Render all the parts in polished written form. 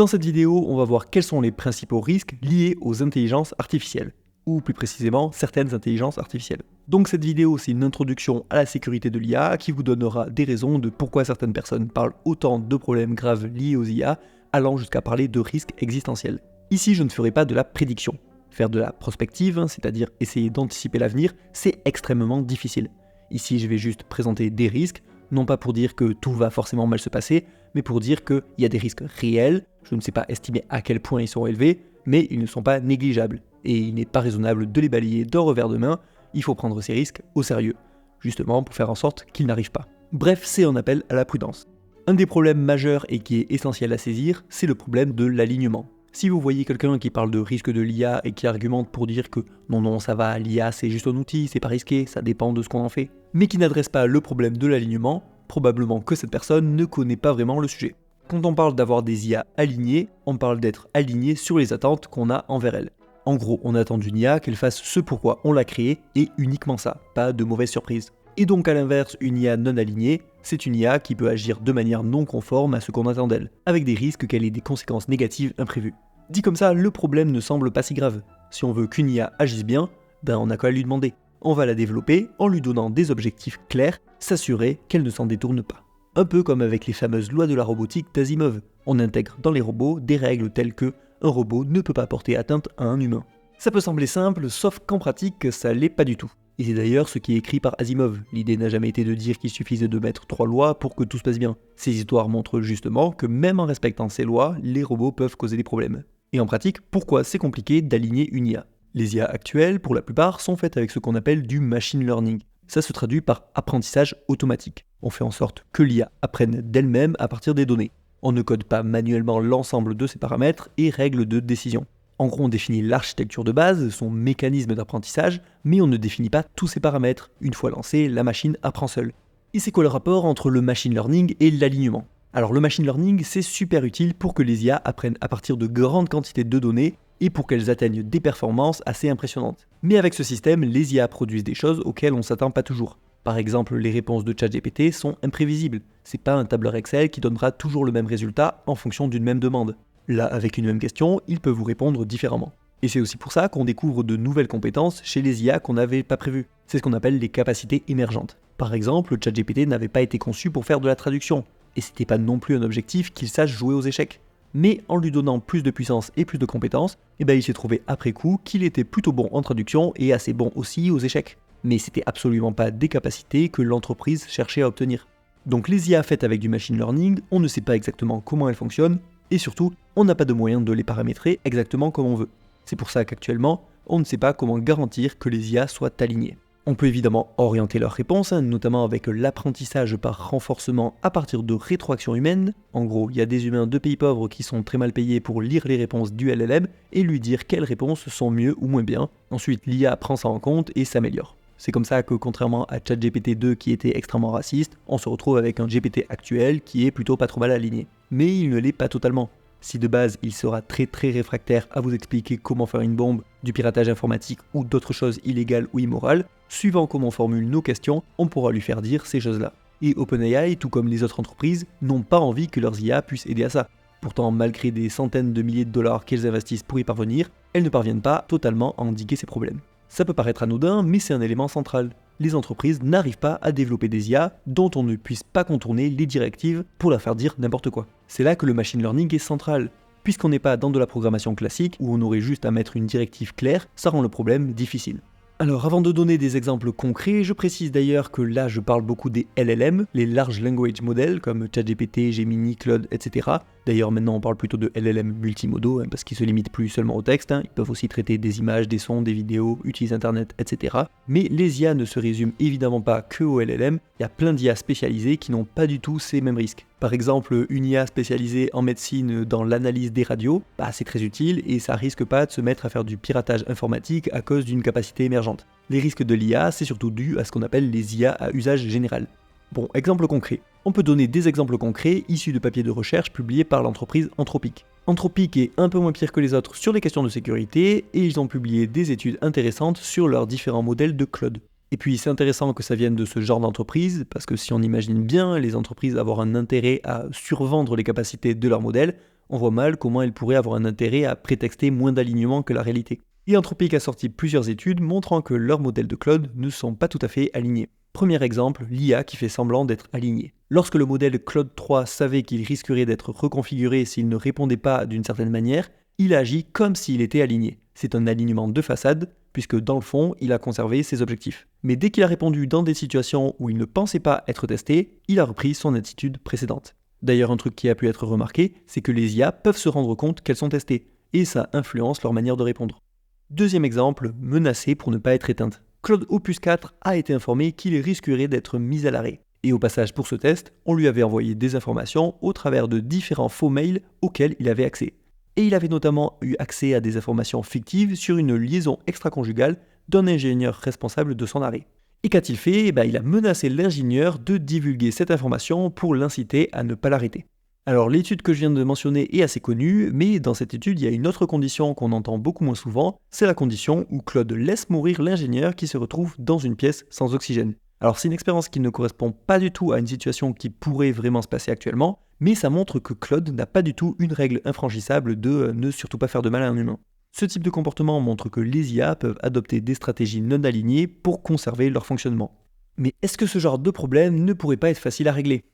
Dans cette vidéo, on va voir quels sont les principaux risques liés aux intelligences artificielles, ou plus précisément certaines intelligences artificielles. Donc cette vidéo, c'est une introduction à la sécurité de l'IA qui vous donnera des raisons de pourquoi certaines personnes parlent autant de problèmes graves liés aux IA, allant jusqu'à parler de risques existentiels. Ici, je ne ferai pas de la prédiction. Faire de la prospective, c'est-à-dire essayer d'anticiper l'avenir, c'est extrêmement difficile. Ici, je vais juste présenter des risques, non pas pour dire que tout va forcément mal se passer, mais pour dire qu'il y a des risques réels, je ne sais pas estimer à quel point ils sont élevés, mais ils ne sont pas négligeables, et il n'est pas raisonnable de les balayer d'un revers de main, il faut prendre ces risques au sérieux, justement pour faire en sorte qu'ils n'arrivent pas. Bref, c'est un appel à la prudence. Un des problèmes majeurs et qui est essentiel à saisir, c'est le problème de l'alignement. Si vous voyez quelqu'un qui parle de risque de l'IA et qui argumente pour dire que non ça va, l'IA c'est juste un outil, c'est pas risqué, ça dépend de ce qu'on en fait, mais qui n'adresse pas le problème de l'alignement, probablement que cette personne ne connaît pas vraiment le sujet. Quand on parle d'avoir des IA alignées, on parle d'être aligné sur les attentes qu'on a envers elles. En gros, on attend d'une IA qu'elle fasse ce pourquoi on l'a créée et uniquement ça, pas de mauvaises surprises. Et donc à l'inverse, une IA non alignée, c'est une IA qui peut agir de manière non conforme à ce qu'on attend d'elle, avec des risques qu'elle ait des conséquences négatives imprévues. Dit comme ça, le problème ne semble pas si grave. Si on veut qu'une IA agisse bien, on n'a qu'à lui demander. On va la développer en lui donnant des objectifs clairs, s'assurer qu'elle ne s'en détourne pas. Un peu comme avec les fameuses lois de la robotique d'Asimov. On intègre dans les robots des règles telles que un robot ne peut pas porter atteinte à un humain. Ça peut sembler simple, sauf qu'en pratique, ça l'est pas du tout. Et c'est d'ailleurs ce qui est écrit par Asimov. L'idée n'a jamais été de dire qu'il suffisait de mettre 3 lois pour que tout se passe bien. Ces histoires montrent justement que même en respectant ces lois, les robots peuvent causer des problèmes. Et en pratique, pourquoi c'est compliqué d'aligner une IA ? Les IA actuelles, pour la plupart, sont faites avec ce qu'on appelle du machine learning. Ça se traduit par apprentissage automatique. On fait en sorte que l'IA apprenne d'elle-même à partir des données. On ne code pas manuellement l'ensemble de ses paramètres et règles de décision. En gros, on définit l'architecture de base, son mécanisme d'apprentissage, mais on ne définit pas tous ses paramètres. Une fois lancé, la machine apprend seule. Et c'est quoi le rapport entre le machine learning et l'alignement ? Alors le machine learning, c'est super utile pour que les IA apprennent à partir de grandes quantités de données et pour qu'elles atteignent des performances assez impressionnantes. Mais avec ce système, les IA produisent des choses auxquelles on ne s'attend pas toujours. Par exemple, les réponses de ChatGPT sont imprévisibles. C'est pas un tableur Excel qui donnera toujours le même résultat en fonction d'une même demande. Là, avec une même question, il peut vous répondre différemment. Et c'est aussi pour ça qu'on découvre de nouvelles compétences chez les IA qu'on n'avait pas prévues. C'est ce qu'on appelle les capacités émergentes. Par exemple, ChatGPT n'avait pas été conçu pour faire de la traduction. Et c'était pas non plus un objectif qu'il sache jouer aux échecs. Mais en lui donnant plus de puissance et plus de compétences, il s'est trouvé après coup qu'il était plutôt bon en traduction et assez bon aussi aux échecs. Mais c'était absolument pas des capacités que l'entreprise cherchait à obtenir. Donc les IA faites avec du machine learning, on ne sait pas exactement comment elles fonctionnent, et surtout, on n'a pas de moyen de les paramétrer exactement comme on veut. C'est pour ça qu'actuellement, on ne sait pas comment garantir que les IA soient alignées. On peut évidemment orienter leurs réponses, notamment avec l'apprentissage par renforcement à partir de rétroactions humaines. En gros, il y a des humains de pays pauvres qui sont très mal payés pour lire les réponses du LLM et lui dire quelles réponses sont mieux ou moins bien. Ensuite, l'IA prend ça en compte et s'améliore. C'est comme ça que, contrairement à ChatGPT 2 qui était extrêmement raciste, on se retrouve avec un GPT actuel qui est plutôt pas trop mal aligné. Mais il ne l'est pas totalement. Si de base il sera très réfractaire à vous expliquer comment faire une bombe, du piratage informatique ou d'autres choses illégales ou immorales, suivant comment on formule nos questions, on pourra lui faire dire ces choses-là. Et OpenAI, tout comme les autres entreprises, n'ont pas envie que leurs IA puissent aider à ça. Pourtant, malgré des centaines de milliers de dollars qu'elles investissent pour y parvenir, elles ne parviennent pas totalement à endiguer ces problèmes. Ça peut paraître anodin, mais c'est un élément central. Les entreprises n'arrivent pas à développer des IA dont on ne puisse pas contourner les directives pour leur faire dire n'importe quoi. C'est là que le machine learning est central. Puisqu'on n'est pas dans de la programmation classique où on aurait juste à mettre une directive claire, ça rend le problème difficile. Alors avant de donner des exemples concrets, je précise d'ailleurs que là je parle beaucoup des LLM, les Large Language Models comme ChatGPT, Gemini, Claude, etc. D'ailleurs maintenant on parle plutôt de LLM multimodaux parce qu'ils se limitent plus seulement au texte, ils peuvent aussi traiter des images, des sons, des vidéos, utiliser internet, etc. Mais les IA ne se résument évidemment pas que aux LLM, il y a plein d'IA spécialisées qui n'ont pas du tout ces mêmes risques. Par exemple, une IA spécialisée en médecine dans l'analyse des radios, c'est très utile et ça risque pas de se mettre à faire du piratage informatique à cause d'une capacité émergente. Les risques de l'IA, c'est surtout dû à ce qu'on appelle les IA à usage général. Bon, exemple concret. On peut donner des exemples concrets issus de papiers de recherche publiés par l'entreprise Anthropic. Anthropic est un peu moins pire que les autres sur les questions de sécurité et ils ont publié des études intéressantes sur leurs différents modèles de cloud. Et puis c'est intéressant que ça vienne de ce genre d'entreprise, parce que si on imagine bien les entreprises avoir un intérêt à survendre les capacités de leur modèle, On voit mal comment elles pourraient avoir un intérêt à prétexter moins d'alignement que la réalité. Et Anthropic a sorti plusieurs études montrant que leurs modèles de Claude ne sont pas tout à fait alignés. Premier exemple, l'IA qui fait semblant d'être alignée. Lorsque le modèle Claude 3 savait qu'il risquerait d'être reconfiguré s'il ne répondait pas d'une certaine manière, il a agi comme s'il était aligné. C'est un alignement de façade, puisque dans le fond, il a conservé ses objectifs. Mais dès qu'il a répondu dans des situations où il ne pensait pas être testé, il a repris son attitude précédente. D'ailleurs, un truc qui a pu être remarqué, c'est que les IA peuvent se rendre compte qu'elles sont testées, et ça influence leur manière de répondre. Deuxième exemple, menacée pour ne pas être éteinte. Claude Opus 4 a été informé qu'il risquerait d'être mis à l'arrêt. Et au passage pour ce test, on lui avait envoyé des informations au travers de différents faux mails auxquels il avait accès. Et il avait notamment eu accès à des informations fictives sur une liaison extra-conjugale d'un ingénieur responsable de son arrêt. Et qu'a-t-il fait ? Il a menacé l'ingénieur de divulguer cette information pour l'inciter à ne pas l'arrêter. Alors l'étude que je viens de mentionner est assez connue, mais dans cette étude il y a une autre condition qu'on entend beaucoup moins souvent, c'est la condition où Claude laisse mourir l'ingénieur qui se retrouve dans une pièce sans oxygène. Alors c'est une expérience qui ne correspond pas du tout à une situation qui pourrait vraiment se passer actuellement, mais ça montre que Claude n'a pas du tout une règle infranchissable de ne surtout pas faire de mal à un humain. Ce type de comportement montre que les IA peuvent adopter des stratégies non alignées pour conserver leur fonctionnement. Mais est-ce que ce genre de problème ne pourrait pas être facile à régler ?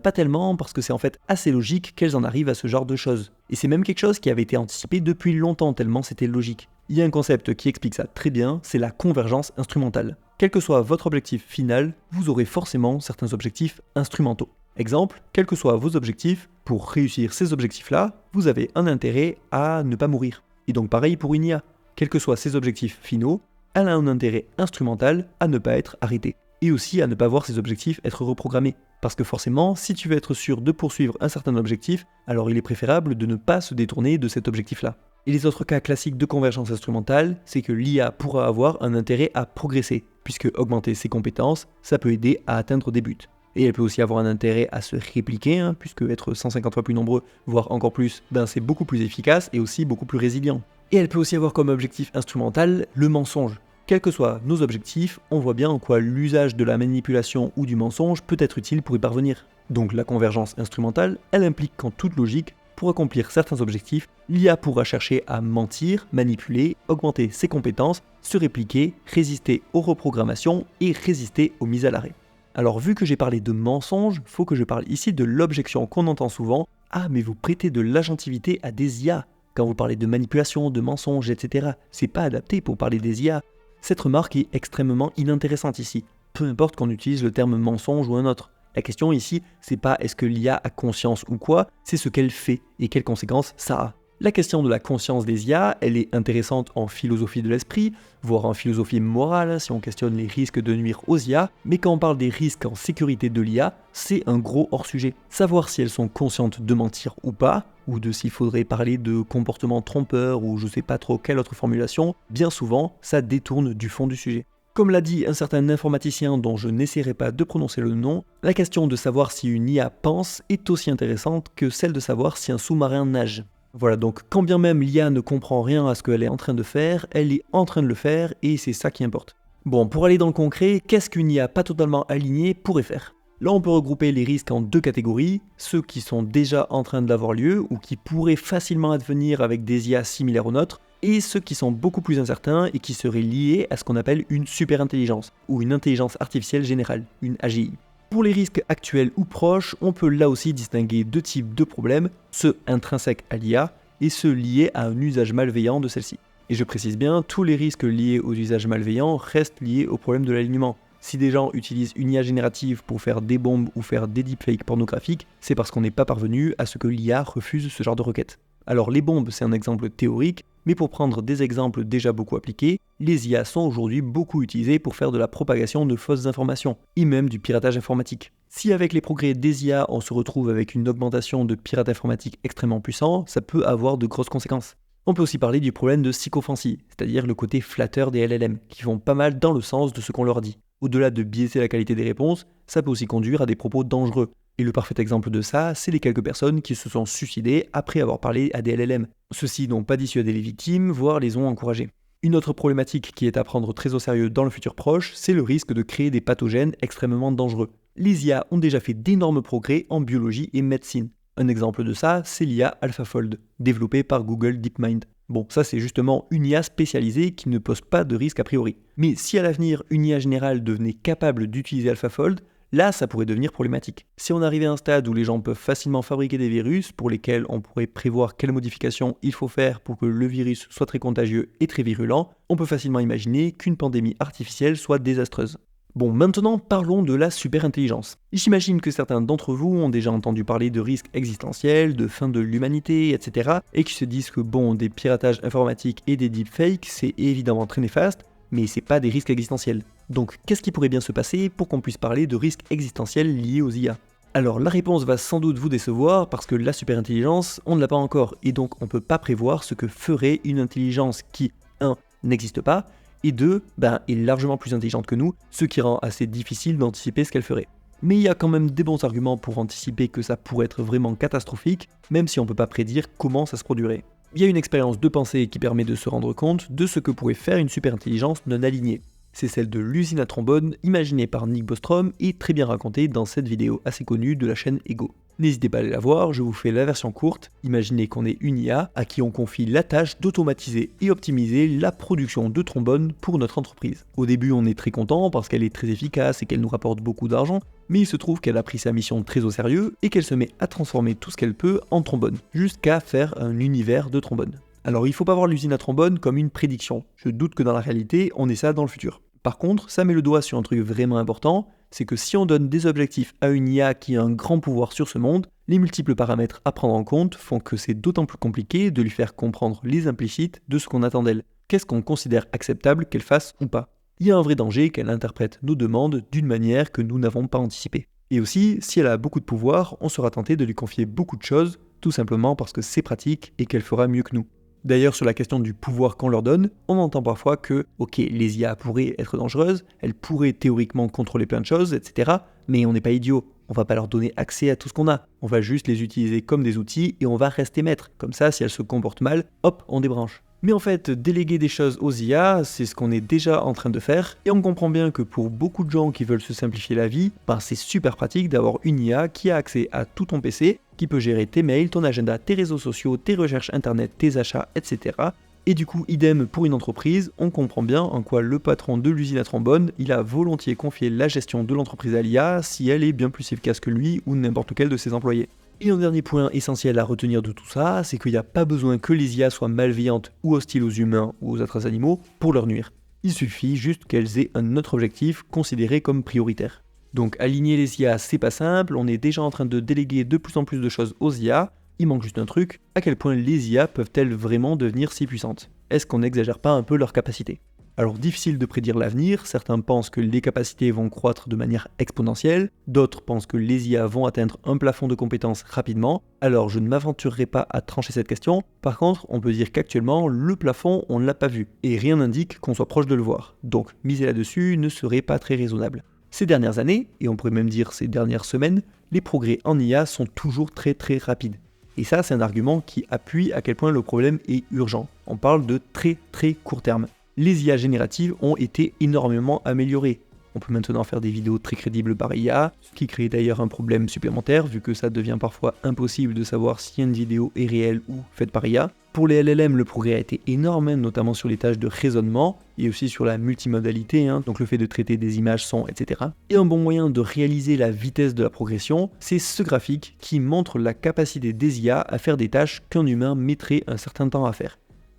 Pas tellement, parce que c'est en fait assez logique qu'elles en arrivent à ce genre de choses. Et c'est même quelque chose qui avait été anticipé depuis longtemps tellement c'était logique. Il y a un concept qui explique ça très bien, c'est la convergence instrumentale. Quel que soit votre objectif final, vous aurez forcément certains objectifs instrumentaux. Exemple, quels que soient vos objectifs, pour réussir ces objectifs-là, vous avez un intérêt à ne pas mourir. Et donc pareil pour une IA. Quels que soient ses objectifs finaux, elle a un intérêt instrumental à ne pas être arrêtée. Et aussi à ne pas voir ses objectifs être reprogrammés. Parce que forcément, si tu veux être sûr de poursuivre un certain objectif, alors il est préférable de ne pas se détourner de cet objectif-là. Et les autres cas classiques de convergence instrumentale, c'est que l'IA pourra avoir un intérêt à progresser, puisque augmenter ses compétences, ça peut aider à atteindre des buts. Et elle peut aussi avoir un intérêt à se répliquer, puisque être 150 fois plus nombreux, voire encore plus, c'est beaucoup plus efficace et aussi beaucoup plus résilient. Et elle peut aussi avoir comme objectif instrumental le mensonge. Quels que soient nos objectifs, on voit bien en quoi l'usage de la manipulation ou du mensonge peut être utile pour y parvenir. Donc la convergence instrumentale, elle implique qu'en toute logique, pour accomplir certains objectifs, l'IA pourra chercher à mentir, manipuler, augmenter ses compétences, se répliquer, résister aux reprogrammations et résister aux mises à l'arrêt. Alors vu que j'ai parlé de mensonge, faut que je parle ici de l'objection qu'on entend souvent « Ah mais vous prêtez de l'agentivité à des IA !» Quand vous parlez de manipulation, de mensonge, etc. C'est pas adapté pour parler des IA. Cette remarque est extrêmement inintéressante ici, peu importe qu'on utilise le terme mensonge ou un autre. La question ici, c'est pas est-ce que l'IA a conscience ou quoi, c'est ce qu'elle fait et quelles conséquences ça a. La question de la conscience des IA, elle est intéressante en philosophie de l'esprit, voire en philosophie morale si on questionne les risques de nuire aux IA, mais quand on parle des risques en sécurité de l'IA, c'est un gros hors-sujet. Savoir si elles sont conscientes de mentir ou pas, ou de s'il faudrait parler de comportement trompeur ou je sais pas trop quelle autre formulation, bien souvent, ça détourne du fond du sujet. Comme l'a dit un certain informaticien dont je n'essaierai pas de prononcer le nom, la question de savoir si une IA pense est aussi intéressante que celle de savoir si un sous-marin nage. Voilà, donc quand bien même l'IA ne comprend rien à ce qu'elle est en train de faire, elle est en train de le faire et c'est ça qui importe. Bon, pour aller dans le concret, qu'est-ce qu'une IA pas totalement alignée pourrait faire ? Là, on peut regrouper les risques en deux catégories, ceux qui sont déjà en train d'avoir lieu ou qui pourraient facilement advenir avec des IA similaires aux nôtres, et ceux qui sont beaucoup plus incertains et qui seraient liés à ce qu'on appelle une superintelligence, ou une intelligence artificielle générale, une AGI. Pour les risques actuels ou proches, on peut là aussi distinguer deux types de problèmes, ceux intrinsèques à l'IA et ceux liés à un usage malveillant de celle-ci. Et je précise bien, tous les risques liés aux usages malveillants restent liés au problème de l'alignement. Si des gens utilisent une IA générative pour faire des bombes ou faire des deepfakes pornographiques, c'est parce qu'on n'est pas parvenu à ce que l'IA refuse ce genre de requêtes. Alors les bombes, c'est un exemple théorique, mais pour prendre des exemples déjà beaucoup appliqués, les IA sont aujourd'hui beaucoup utilisées pour faire de la propagation de fausses informations, et même du piratage informatique. Si avec les progrès des IA, on se retrouve avec une augmentation de pirates informatiques extrêmement puissant, ça peut avoir de grosses conséquences. On peut aussi parler du problème de sycophancie, c'est-à-dire le côté flatteur des LLM, qui vont pas mal dans le sens de ce qu'on leur dit. Au-delà de biaiser la qualité des réponses, ça peut aussi conduire à des propos dangereux. Et le parfait exemple de ça, c'est les quelques personnes qui se sont suicidées après avoir parlé à des LLM. Ceux-ci n'ont pas dissuadé les victimes, voire les ont encouragées. Une autre problématique qui est à prendre très au sérieux dans le futur proche, c'est le risque de créer des pathogènes extrêmement dangereux. Les IA ont déjà fait d'énormes progrès en biologie et médecine. Un exemple de ça, c'est l'IA AlphaFold, développée par Google DeepMind. Bon, ça c'est justement une IA spécialisée qui ne pose pas de risque a priori. Mais si à l'avenir une IA générale devenait capable d'utiliser AlphaFold, là ça pourrait devenir problématique. Si on arrivait à un stade où les gens peuvent facilement fabriquer des virus pour lesquels on pourrait prévoir quelles modifications il faut faire pour que le virus soit très contagieux et très virulent, on peut facilement imaginer qu'une pandémie artificielle soit désastreuse. Bon, maintenant parlons de la superintelligence. J'imagine que certains d'entre vous ont déjà entendu parler de risques existentiels, de fin de l'humanité, etc. et qui se disent que bon, des piratages informatiques et des deepfakes, c'est évidemment très néfaste, mais c'est pas des risques existentiels. Donc qu'est-ce qui pourrait bien se passer pour qu'on puisse parler de risques existentiels liés aux IA ? Alors la réponse va sans doute vous décevoir parce que la superintelligence, on ne l'a pas encore, et donc on ne peut pas prévoir ce que ferait une intelligence qui, 1, n'existe pas, et 2, est largement plus intelligente que nous, ce qui rend assez difficile d'anticiper ce qu'elle ferait. Mais il y a quand même des bons arguments pour anticiper que ça pourrait être vraiment catastrophique, même si on ne peut pas prédire comment ça se produirait. Il y a une expérience de pensée qui permet de se rendre compte de ce que pourrait faire une superintelligence non alignée. C'est celle de l'usine à trombone, imaginée par Nick Bostrom et très bien racontée dans cette vidéo assez connue de la chaîne Ego. N'hésitez pas à aller la voir, je vous fais la version courte. Imaginez qu'on est une IA à qui on confie la tâche d'automatiser et optimiser la production de trombones pour notre entreprise. Au début, on est très content parce qu'elle est très efficace et qu'elle nous rapporte beaucoup d'argent, mais il se trouve qu'elle a pris sa mission très au sérieux et qu'elle se met à transformer tout ce qu'elle peut en trombone, jusqu'à faire un univers de trombones. Alors il faut pas voir l'usine à trombone comme une prédiction, je doute que dans la réalité, on ait ça dans le futur. Par contre, ça met le doigt sur un truc vraiment important, c'est que si on donne des objectifs à une IA qui a un grand pouvoir sur ce monde, les multiples paramètres à prendre en compte font que c'est d'autant plus compliqué de lui faire comprendre les implicites de ce qu'on attend d'elle. Qu'est-ce qu'on considère acceptable qu'elle fasse ou pas ? Il y a un vrai danger qu'elle interprète nos demandes d'une manière que nous n'avons pas anticipée. Et aussi, si elle a beaucoup de pouvoir, on sera tenté de lui confier beaucoup de choses, tout simplement parce que c'est pratique et qu'elle fera mieux que nous. D'ailleurs, sur la question du pouvoir qu'on leur donne, on entend parfois que, ok, les IA pourraient être dangereuses, elles pourraient théoriquement contrôler plein de choses, etc. Mais on n'est pas idiot, on va pas leur donner accès à tout ce qu'on a. On va juste les utiliser comme des outils et on va rester maître. Comme ça, si elles se comportent mal, hop, on débranche. Mais en fait, déléguer des choses aux IA, c'est ce qu'on est déjà en train de faire, et on comprend bien que pour beaucoup de gens qui veulent se simplifier la vie, c'est super pratique d'avoir une IA qui a accès à tout ton PC, qui peut gérer tes mails, ton agenda, tes réseaux sociaux, tes recherches internet, tes achats, etc. Et du coup, idem pour une entreprise, on comprend bien en quoi le patron de l'usine à trombone, il a volontiers confié la gestion de l'entreprise à l'IA si elle est bien plus efficace que lui ou n'importe lequel de ses employés. Et un dernier point essentiel à retenir de tout ça, c'est qu'il n'y a pas besoin que les IA soient malveillantes ou hostiles aux humains ou aux autres animaux pour leur nuire. Il suffit juste qu'elles aient un autre objectif considéré comme prioritaire. Donc aligner les IA, c'est pas simple, on est déjà en train de déléguer de plus en plus de choses aux IA, il manque juste un truc, à quel point les IA peuvent-elles vraiment devenir si puissantes ? Est-ce qu'on n'exagère pas un peu leurs capacités ? Alors difficile de prédire l'avenir, certains pensent que les capacités vont croître de manière exponentielle, d'autres pensent que les IA vont atteindre un plafond de compétences rapidement, alors je ne m'aventurerai pas à trancher cette question, par contre on peut dire qu'actuellement le plafond on ne l'a pas vu, et rien n'indique qu'on soit proche de le voir, donc miser là-dessus ne serait pas très raisonnable. Ces dernières années, et on pourrait même dire ces dernières semaines, les progrès en IA sont toujours très rapides. Et ça c'est un argument qui appuie à quel point le problème est urgent, on parle de très court terme. Les IA génératives ont été énormément améliorées. On peut maintenant faire des vidéos très crédibles par IA, ce qui crée d'ailleurs un problème supplémentaire vu que ça devient parfois impossible de savoir si une vidéo est réelle ou faite par IA. Pour les LLM, le progrès a été énorme, notamment sur les tâches de raisonnement et aussi sur la multimodalité, donc le fait de traiter des images, sons, etc. Et un bon moyen de réaliser la vitesse de la progression, c'est ce graphique qui montre la capacité des IA à faire des tâches qu'un humain mettrait un certain temps à faire.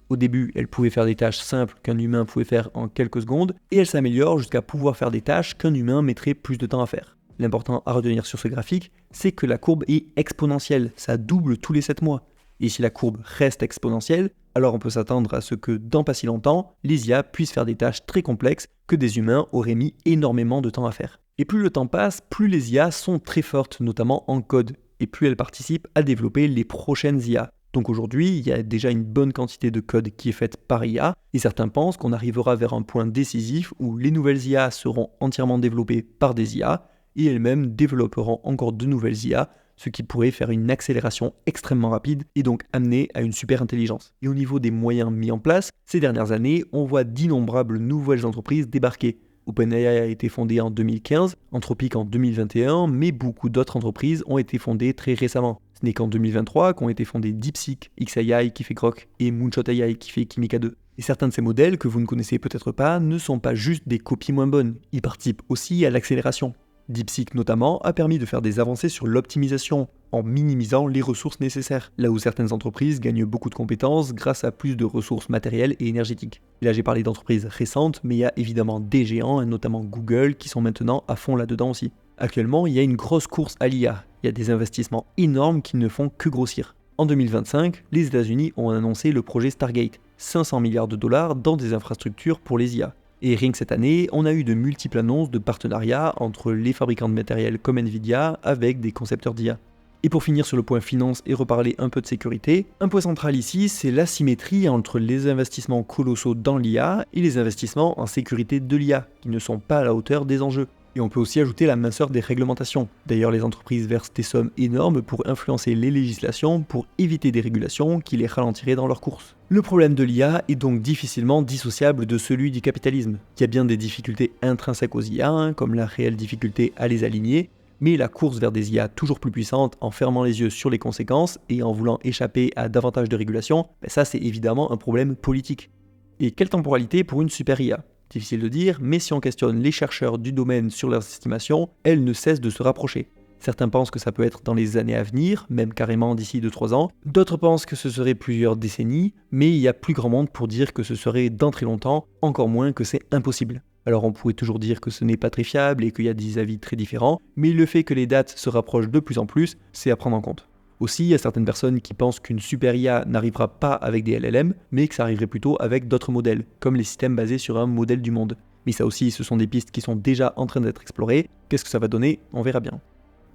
Au début, elle pouvait faire des tâches simples qu'un humain pouvait faire en quelques secondes, et elle s'améliore jusqu'à pouvoir faire des tâches qu'un humain mettrait plus de temps à faire. L'important à retenir sur ce graphique, c'est que la courbe est exponentielle, ça double tous les 7 mois. Et si la courbe reste exponentielle, alors on peut s'attendre à ce que dans pas si longtemps, les IA puissent faire des tâches très complexes que des humains auraient mis énormément de temps à faire. Et plus le temps passe, plus les IA sont très fortes, notamment en code, et plus elles participent à développer les prochaines IA. Donc aujourd'hui, il y a déjà une bonne quantité de code qui est faite par IA, et certains pensent qu'on arrivera vers un point décisif où les nouvelles IA seront entièrement développées par des IA, et elles-mêmes développeront encore de nouvelles IA, ce qui pourrait faire une accélération extrêmement rapide et donc amener à une super intelligence. Et au niveau des moyens mis en place, ces dernières années, on voit d'innombrables nouvelles entreprises débarquer. OpenAI a été fondé en 2015, Anthropic en 2021, mais beaucoup d'autres entreprises ont été fondées très récemment. Ce n'est qu'en 2023 qu'ont été fondés DeepSeek, xAI qui fait Grok et Moonshot AI qui fait Kimika 2. Et certains de ces modèles que vous ne connaissez peut-être pas ne sont pas juste des copies moins bonnes, ils participent aussi à l'accélération. DeepSeek notamment a permis de faire des avancées sur l'optimisation, en minimisant les ressources nécessaires, là où certaines entreprises gagnent beaucoup de compétences grâce à plus de ressources matérielles et énergétiques. Et là j'ai parlé d'entreprises récentes, mais il y a évidemment des géants, et notamment Google, qui sont maintenant à fond là-dedans aussi. Actuellement, il y a une grosse course à l'IA, il y a des investissements énormes qui ne font que grossir. En 2025, les États-Unis ont annoncé le projet Stargate, 500 milliards de dollars dans des infrastructures pour les IA. Et rien que cette année, on a eu de multiples annonces de partenariats entre les fabricants de matériel comme Nvidia avec des concepteurs d'IA. Et pour finir sur le point finance et reparler un peu de sécurité, un point central ici, c'est l'asymétrie entre les investissements colossaux dans l'IA et les investissements en sécurité de l'IA, qui ne sont pas à la hauteur des enjeux. Et on peut aussi ajouter la minceur des réglementations. D'ailleurs, les entreprises versent des sommes énormes pour influencer les législations, pour éviter des régulations qui les ralentiraient dans leur course. Le problème de l'IA est donc difficilement dissociable de celui du capitalisme. Il y a bien des difficultés intrinsèques aux IA, comme la réelle difficulté à les aligner, mais la course vers des IA toujours plus puissantes en fermant les yeux sur les conséquences et en voulant échapper à davantage de régulation, ça c'est évidemment un problème politique. Et quelle temporalité pour une super IA ? Difficile de dire, mais si on questionne les chercheurs du domaine sur leurs estimations, elles ne cessent de se rapprocher. Certains pensent que ça peut être dans les années à venir, même carrément d'ici 2-3 ans. D'autres pensent que ce serait plusieurs décennies, mais il y a plus grand monde pour dire que ce serait dans très longtemps, encore moins que c'est impossible. Alors on pourrait toujours dire que ce n'est pas très fiable et qu'il y a des avis très différents, mais le fait que les dates se rapprochent de plus en plus, c'est à prendre en compte. Aussi, il y a certaines personnes qui pensent qu'une super IA n'arrivera pas avec des LLM, mais que ça arriverait plutôt avec d'autres modèles, comme les systèmes basés sur un modèle du monde. Mais ça aussi, ce sont des pistes qui sont déjà en train d'être explorées. Qu'est-ce que ça va donner ? On verra bien.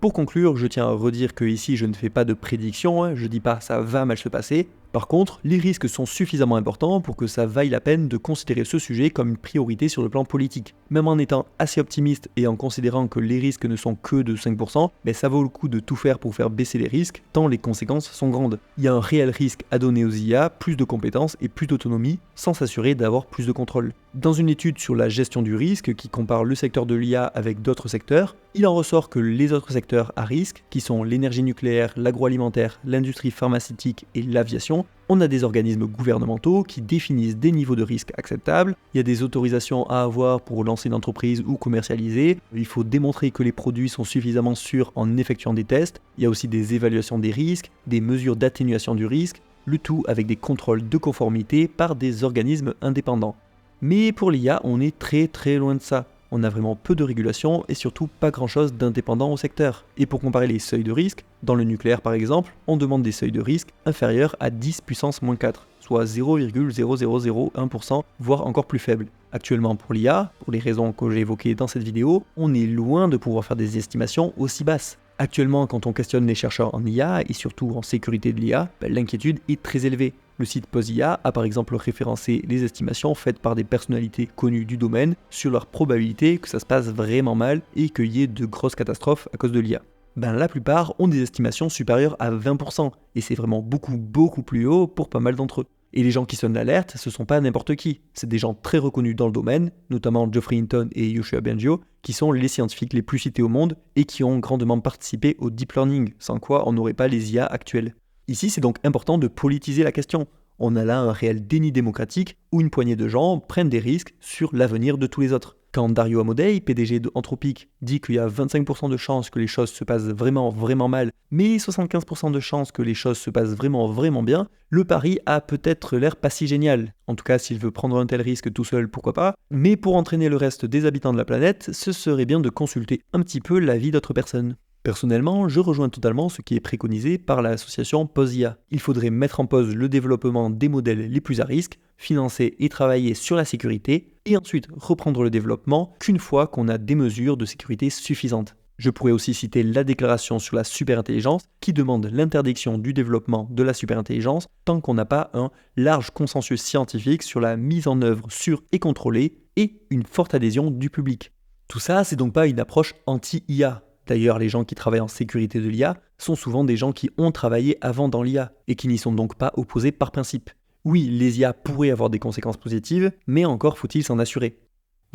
Pour conclure, je tiens à redire que ici je ne fais pas de prédiction, je dis pas ça va mal se passer. Par contre, les risques sont suffisamment importants pour que ça vaille la peine de considérer ce sujet comme une priorité sur le plan politique. Même en étant assez optimiste et en considérant que les risques ne sont que de 5%, ça vaut le coup de tout faire pour faire baisser les risques, tant les conséquences sont grandes. Il y a un réel risque à donner aux IA plus de compétences et plus d'autonomie, sans s'assurer d'avoir plus de contrôle. Dans une étude sur la gestion du risque qui compare le secteur de l'IA avec d'autres secteurs, il en ressort que les autres secteurs à risque, qui sont l'énergie nucléaire, l'agroalimentaire, l'industrie pharmaceutique et l'aviation, on a des organismes gouvernementaux qui définissent des niveaux de risque acceptables, il y a des autorisations à avoir pour lancer une entreprise ou commercialiser, il faut démontrer que les produits sont suffisamment sûrs en effectuant des tests, il y a aussi des évaluations des risques, des mesures d'atténuation du risque, le tout avec des contrôles de conformité par des organismes indépendants. Mais pour l'IA, on est très loin de ça. On a vraiment peu de régulation et surtout pas grand chose d'indépendant au secteur. Et pour comparer les seuils de risque, dans le nucléaire par exemple, on demande des seuils de risque inférieurs à 10 puissance moins 4, soit 0,0001%, voire encore plus faible. Actuellement pour l'IA, pour les raisons que j'ai évoquées dans cette vidéo, on est loin de pouvoir faire des estimations aussi basses. Actuellement, quand on questionne les chercheurs en IA et surtout en sécurité de l'IA, l'inquiétude est très élevée. Le site PosIA a par exemple référencé les estimations faites par des personnalités connues du domaine sur leur probabilité que ça se passe vraiment mal et qu'il y ait de grosses catastrophes à cause de l'IA. La plupart ont des estimations supérieures à 20%, et c'est vraiment beaucoup plus haut pour pas mal d'entre eux. Et les gens qui sonnent l'alerte, ce sont pas n'importe qui, c'est des gens très reconnus dans le domaine, notamment Geoffrey Hinton et Yoshua Bengio, qui sont les scientifiques les plus cités au monde et qui ont grandement participé au deep learning, sans quoi on n'aurait pas les IA actuelles. Ici, c'est donc important de politiser la question. On a là un réel déni démocratique où une poignée de gens prennent des risques sur l'avenir de tous les autres. Quand Dario Amodei, PDG de Anthropic, dit qu'il y a 25% de chances que les choses se passent vraiment mal, mais 75% de chances que les choses se passent vraiment bien, le pari a peut-être l'air pas si génial. En tout cas, s'il veut prendre un tel risque tout seul, pourquoi pas. Mais pour entraîner le reste des habitants de la planète, ce serait bien de consulter un petit peu l'avis d'autres personnes. Personnellement, je rejoins totalement ce qui est préconisé par l'association PosIA. Il faudrait mettre en pause le développement des modèles les plus à risque, financer et travailler sur la sécurité, et ensuite reprendre le développement qu'une fois qu'on a des mesures de sécurité suffisantes. Je pourrais aussi citer la déclaration sur la superintelligence qui demande l'interdiction du développement de la superintelligence tant qu'on n'a pas un large consensus scientifique sur la mise en œuvre sûre et contrôlée et une forte adhésion du public. Tout ça, c'est donc pas une approche anti-IA. D'ailleurs, les gens qui travaillent en sécurité de l'IA sont souvent des gens qui ont travaillé avant dans l'IA et qui n'y sont donc pas opposés par principe. Oui, les IA pourraient avoir des conséquences positives, mais encore faut-il s'en assurer.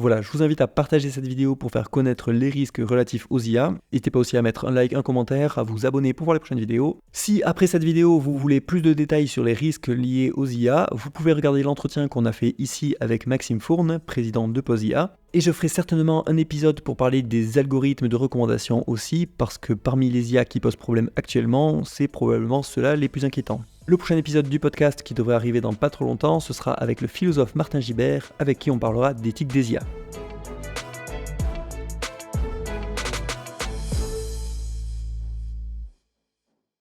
Voilà, je vous invite à partager cette vidéo pour faire connaître les risques relatifs aux IA. N'hésitez pas aussi à mettre un like, un commentaire, à vous abonner pour voir les prochaines vidéos. Si après cette vidéo, vous voulez plus de détails sur les risques liés aux IA, vous pouvez regarder l'entretien qu'on a fait ici avec Maxime Fourne, président de Pause IA. Et je ferai certainement un épisode pour parler des algorithmes de recommandation aussi, parce que parmi les IA qui posent problème actuellement, c'est probablement ceux-là les plus inquiétants. Le prochain épisode du podcast qui devrait arriver dans pas trop longtemps, ce sera avec le philosophe Martin Gibert, avec qui on parlera d'éthique des IA.